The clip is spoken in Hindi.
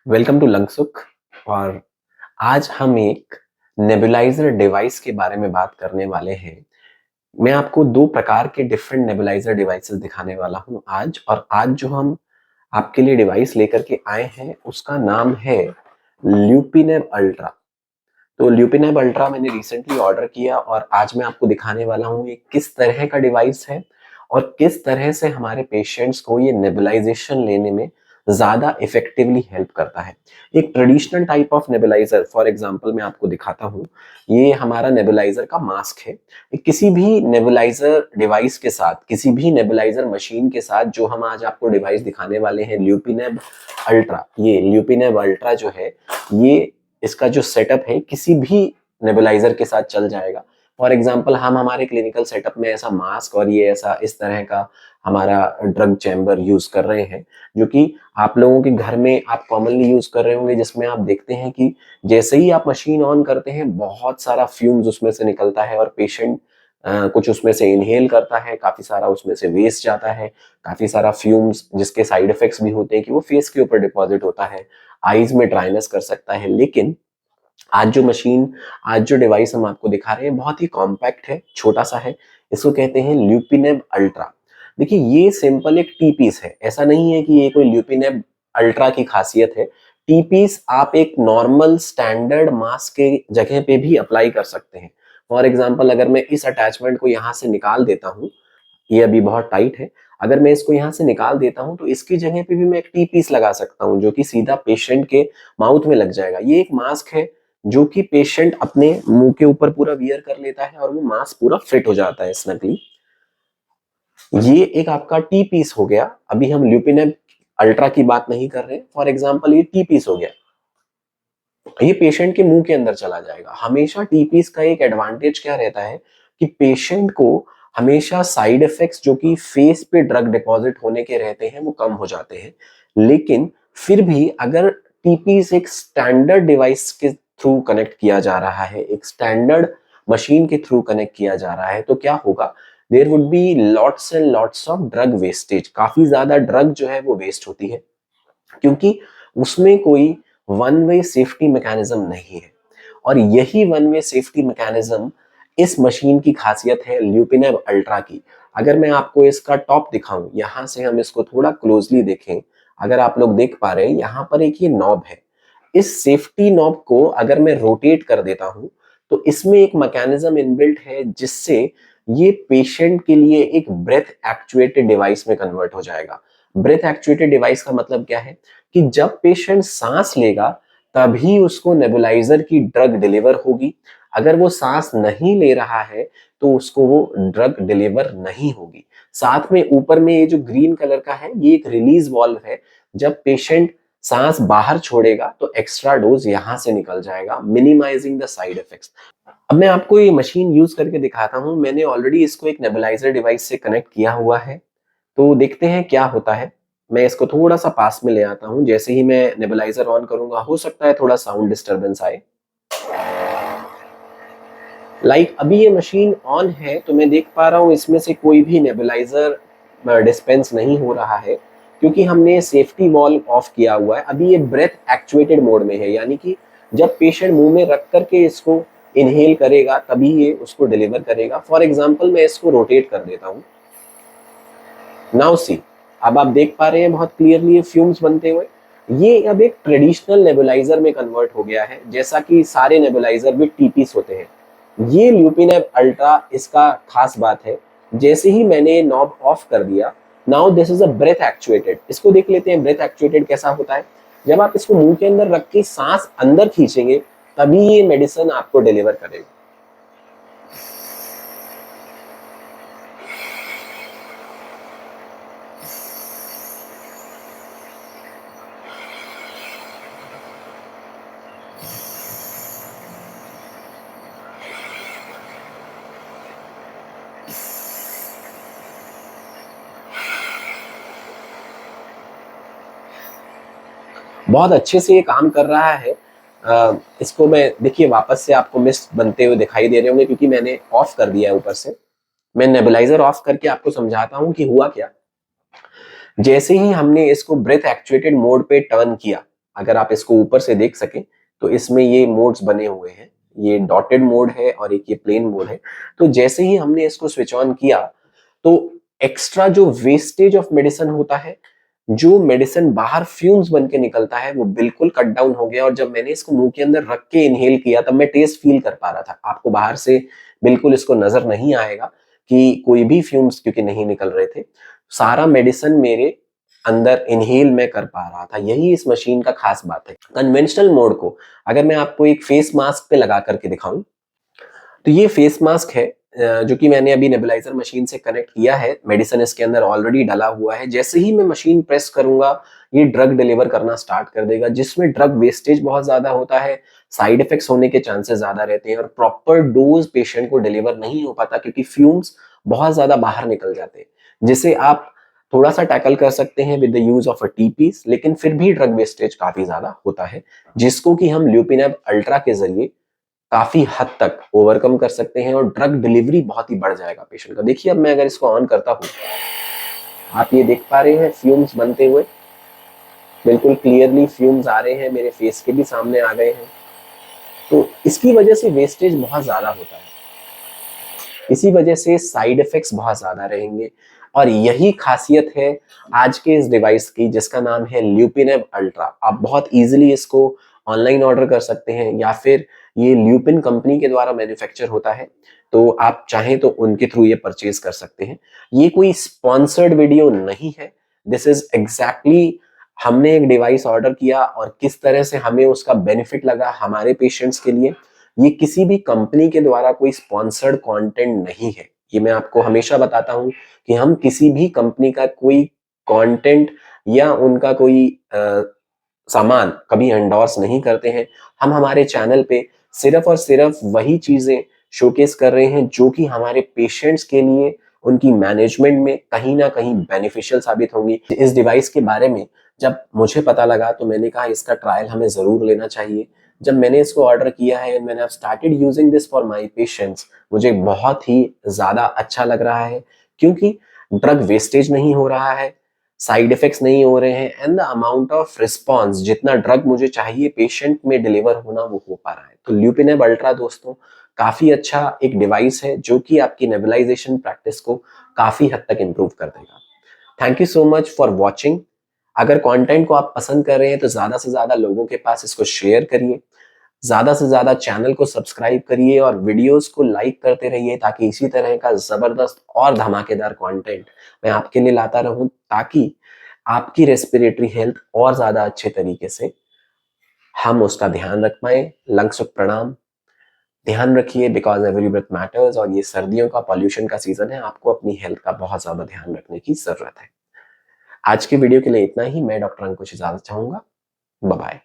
Welcome to लंगसुक। और आज हम एक नेबुलाइजर डिवाइस के बारे में बात करने वाले हैं। मैं आपको दो प्रकार के डिफरेंट नेबुलाइजर डिवाइसेस दिखाने वाला हूं आज। और आज जो हम आपके लिए डिवाइस लेकर के आए हैं उसका नाम है ल्यूपिनेब अल्ट्रा। तो ल्यूपिनेब अल्ट्रा मैंने रिसेंटली ऑर्डर किया और आज मैं आपको दिखाने वाला हूँ ये किस तरह का डिवाइस है और किस तरह से हमारे पेशेंट्स को ये नेबुलाइजेशन लेने में ज्यादा इफेक्टिवली हेल्प करता है। एक traditional type of nebuliser, for example मैं आपको दिखाता हूँ। ये हमारा नेबुलाइजर का मास्क है। किसी भी नेबुलाइजर डिवाइस के साथ, किसी भी नेबुलाइजर मशीन के साथ जो हम आज आपको डिवाइस दिखाने वाले हैं ल्यूपिनेब अल्ट्रा, ये ल्यूपिनेब अल्ट्रा जो है, ये इसका जो सेटअप है किसी भी नेबुलाइजर के साथ चल जाएगा। फॉर एग्जांपल हम हमारे क्लिनिकल सेटअप में ऐसा मास्क और ये ऐसा इस तरह का हमारा ड्रग चैम्बर यूज कर रहे हैं, जो कि आप लोगों के घर में आप कॉमनली यूज कर रहे होंगे, जिसमें आप देखते हैं कि जैसे ही आप मशीन ऑन करते हैं बहुत सारा फ्यूम्स उसमें से निकलता है और पेशेंट कुछ उसमें से इनहेल करता है, काफी सारा उसमें से वेस्ट जाता है, काफी सारा फ्यूम्स जिसके साइड इफेक्ट्स भी होते हैं कि वो फेस के ऊपर डिपॉजिट होता है, आईज में ड्राइनेस कर सकता है। लेकिन आज जो डिवाइस हम आपको दिखा रहे हैं बहुत ही कॉम्पैक्ट है, छोटा सा है। इसको कहते हैं ल्यूपिनेब अल्ट्रा। देखिए ये सिंपल एक टी पीस है, ऐसा नहीं है कि ये कोई ल्यूपिनेब अल्ट्रा की खासियत है। टी पीस आप एक नॉर्मल स्टैंडर्ड मास्क के जगह पे भी अप्लाई कर सकते हैं। फॉर एग्जाम्पल अगर मैं इस अटैचमेंट को यहाँ से निकाल देता हूँ, ये अभी बहुत टाइट है, अगर मैं इसको यहाँ से निकाल देता हूँ तो इसकी जगह पे भी मैं एक टी पीस लगा सकता हूँ जो कि सीधा पेशेंट के माउथ में लग जाएगा। ये एक मास्क है जो कि पेशेंट अपने मुंह के ऊपर पूरा वियर कर लेता है और वो मास्क पूरा फिट हो जाता है स्नगली। ये एक आपका टी पीस हो गया। अभी हम ल्यूपिनेब अल्ट्रा की बात नहीं कर रहे। फॉर एग्जाम्पल ये टी पीस हो गया, ये पेशेंट के मुंह के अंदर चला जाएगा। हमेशा टी पीस का एक एडवांटेज क्या रहता है कि पेशेंट को हमेशा साइड इफेक्ट्स जो कि फेस पे ड्रग डिपॉजिट होने के रहते हैं वो कम हो जाते हैं। लेकिन फिर भी अगर टी पीस एक स्टैंडर्ड डिवाइस के थ्रू कनेक्ट किया जा रहा है, एक स्टैंडर्ड मशीन के थ्रू कनेक्ट किया जा रहा है, तो क्या होगा, there would be lots and lots of drug wastage. काफी ज्यादा ड्रग जो है वो वेस्ट होती है क्योंकि उसमें कोई वन वे सेफ्टी मैकेनिज्म नहीं है। और यही वन वे सेफ्टी मैकेनिज्म इस मशीन की खासियत है ल्यूपिनेब अल्ट्रा की। अगर मैं आपको इसका टॉप दिखाऊं, यहां से हम इसको थोड़ा क्लोजली देखें, अगर आप लोग देख पा रहे हैं यहाँ पर एक ये नॉब है। इस सेफ्टी नॉब को अगर मैं रोटेट कर देता हूं तो इसमें एक मैकेनिज्म इनबिल्ट है जिससे ये पेशेंट के लिए एक ब्रेथ एक्चुएटेड डिवाइस में कन्वर्ट हो जाएगा। ब्रेथ एक्चुएटेड डिवाइस का मतलब क्या है कि जब पेशेंट सांस लेगा तभी उसको नेबुलाइजर की ड्रग डिलीवर होगी। अगर वो सांस नहीं ले रहा है तो उसको वो ड्रग डिलीवर नहीं होगी। साथ में ऊपर में ये जो ग्रीन कलर का है ये एक रिलीज वाल्व है। जब पेशेंट सांस बाहर छोड़ेगा तो एक्स्ट्रा डोज यहां से निकल जाएगा, मिनिमाइजिंग द साइड इफेक्ट्स। अब मैं आपको ये मशीन यूज करके दिखाता हूं। मैंने ऑलरेडी इसको एक नेबुलाइजर डिवाइस से कनेक्ट किया हुआ है, तो देखते हैं क्या होता है। मैं इसको थोड़ा सा पास में ले आता हूं। जैसे ही मैं नेबुलाइजर ऑन करूंगा हो सकता है थोड़ा साउंड डिस्टरबेंस आए। अभी ये मशीन ऑन है तो मैं देख पा रहा हूँ इसमें से कोई भी नेबुलाइजर डिस्पेंस नहीं हो रहा है क्योंकि हमने सेफ्टी वॉल्व ऑफ किया हुआ है। अभी ये ब्रेथ एक्चुएटेड मोड में है, यानी कि जब पेशेंट मुंह में रख करके इसको इनहेल करेगा तभी ये उसको डिलीवर करेगा। फॉर एग्जाम्पल मैं इसको रोटेट कर देता हूँ। नाउ सी, अब आप देख पा रहे हैं बहुत क्लियरली ये फ्यूम्स बनते हुए। ये अब एक ट्रेडिशनल नेबुलाइजर में कन्वर्ट हो गया है, जैसा कि सारे नेबुलाइजर भी टीपीस होते हैं। ये ल्यूपिनेब अल्ट्रा इसका खास बात है। जैसे ही मैंने नॉब ऑफ कर दिया, now this is a breath actuated. इसको देख लेते हैं ब्रेथ एक्चुएटेड कैसा होता है। जब आप इसको मुंह के अंदर रख के सांस अंदर खींचेंगे तभी ये मेडिसिन आपको डिलीवर करेगा। बहुत अच्छे से ये काम कर रहा है। इसको मैं देखिए वापस से आपको मिस्ट बनते हुए दिखाई दे रहे होंगे क्योंकि मैंने ऑफ कर दिया है ऊपर से। मैं नेबुलाइजर ऑफ करके आपको समझाता हूं कि हुआ क्या। जैसे ही हमने इसको ब्रेथ एक्चुएटेड मोड पे टर्न किया, अगर आप इसको ऊपर से देख सकें तो इसमें ये मोड्स बने हुए हैं, ये डॉटेड मोड है और एक ये प्लेन मोड है। तो जैसे ही हमने इसको स्विच ऑन किया तो एक्स्ट्रा जो वेस्टेज ऑफ मेडिसिन होता है, जो मेडिसिन बाहर फ्यूम्स बन के निकलता है, वो बिल्कुल कट डाउन हो गया। और जब मैंने इसको मुंह के अंदर रख के इनहेल किया तब मैं टेस्ट फील कर पा रहा था। आपको बाहर से बिल्कुल इसको नजर नहीं आएगा कि कोई भी फ्यूम्स क्योंकि नहीं निकल रहे थे। सारा मेडिसिन मेरे अंदर इनहेल में कर पा रहा था। यही इस मशीन का खास बात है। कन्वेंशनल मोड को अगर मैं आपको एक फेस मास्क पे लगा करके दिखाऊं तो ये फेस मास्क है जो कि मैंने अभी नेबुलाइजर मशीन से कनेक्ट किया है। मेडिसिन इसके अंदर ऑलरेडी डला हुआ है। जैसे ही मैं मशीन प्रेस करूंगा ये ड्रग डिलीवर करना स्टार्ट कर देगा, जिसमें ड्रग वेस्टेज बहुत ज्यादा होता है, साइड इफेक्ट्स होने के चांसेस ज्यादा रहते हैं और प्रॉपर डोज पेशेंट को डिलीवर नहीं हो पाता क्योंकि फ्यूम्स बहुत ज्यादा बाहर निकल जाते हैं, जिसे आप थोड़ा सा टैकल कर सकते हैं with the use of a TPs. लेकिन फिर भी ड्रग वेस्टेज काफी ज्यादा होता है, जिसको कि हम ल्यूपिनेब अल्ट्रा के जरिए काफी हद तक ओवरकम कर सकते हैं और ड्रग डिलीवरी बहुत ही बढ़ जाएगा पेशेंट का। देखिए अब मैं अगर इसको ऑन करता हूं, आप ये देख पा रहे हैं फ्यूम्स बनते हुए, बिल्कुल क्लियरली फ्यूम्स आ रहे हैं, मेरे फेस के भी सामने आ गए हैं। तो इसकी वजह से वेस्टेज बहुत ज्यादा होता है, इसी वजह से साइड इफेक्ट्स बहुत ज्यादा रहेंगे। और यही खासियत है आज के इस डिवाइस की जिसका नाम है ल्यूपिनेब अल्ट्रा। आप बहुत इजीली इसको ऑनलाइन ऑर्डर कर सकते हैं या फिर ये ल्यूपिन कंपनी के द्वारा मैन्युफैक्चर होता है, तो आप चाहें तो उनके थ्रू ये परचेज कर सकते हैं। ये कोई स्पॉन्सर्ड वीडियो नहीं है, दिस इज एग्जैक्टली हमने एक डिवाइस ऑर्डर किया और किस तरह से हमें उसका बेनिफिट लगा हमारे पेशेंट्स के लिए। ये किसी भी कंपनी के द्वारा कोई स्पॉन्सर्ड कंटेंट नहीं है। ये मैं आपको हमेशा बताता हूं कि हम किसी भी कंपनी का कोई कंटेंट या उनका कोई सामान कभी एंडोर्स नहीं करते हैं। हम हमारे चैनल पे सिर्फ और सिर्फ वही चीजें शोकेस कर रहे हैं जो कि हमारे पेशेंट्स के लिए उनकी मैनेजमेंट में कहीं ना कहीं बेनिफिशियल साबित होंगी। इस डिवाइस के बारे में जब मुझे पता लगा तो मैंने कहा इसका ट्रायल हमें जरूर लेना चाहिए। जब मैंने इसको ऑर्डर किया है, मैंने अब started using this for my patients, मुझे बहुत ही ज्यादा अच्छा लग रहा है क्योंकि ड्रग वेस्टेज नहीं हो रहा है, साइड इफेक्ट्स नहीं हो रहे हैं and the amount of response जितना ड्रग मुझे चाहिए पेशेंट में डिलीवर होना वो हो पा रहा है। तो ल्यूपिनेब अल्ट्रा दोस्तों काफी अच्छा एक डिवाइस है जो कि आपकी नेबुलाइजेशन प्रैक्टिस को काफी हद तक इंप्रूव कर देगा। Thank you so much for watching. अगर कंटेंट को आप पसंद कर रहे हैं तो ज्यादा से ज्यादा लोगों के पास इसको शेयर करिए, ज्यादा से ज्यादा चैनल को सब्सक्राइब करिए और वीडियोस को लाइक करते रहिए ताकि इसी तरह का जबरदस्त और धमाकेदार कंटेंट मैं आपके लिए लाता रहूं, ताकि आपकी रेस्पिरेटरी हेल्थ और ज्यादा अच्छे तरीके से हम उसका ध्यान रख पाए। लंग्स प्रणाम, ध्यान रखिए बिकॉज एवरी ब्रेथ मैटर्स। और ये सर्दियों का पॉल्यूशन का सीजन है, आपको अपनी हेल्थ का बहुत ज्यादा ध्यान रखने की जरूरत है। आज के वीडियो के लिए इतना ही। मैं डॉक्टर अंकुश इजाजत चाहूंगा। Bye bye.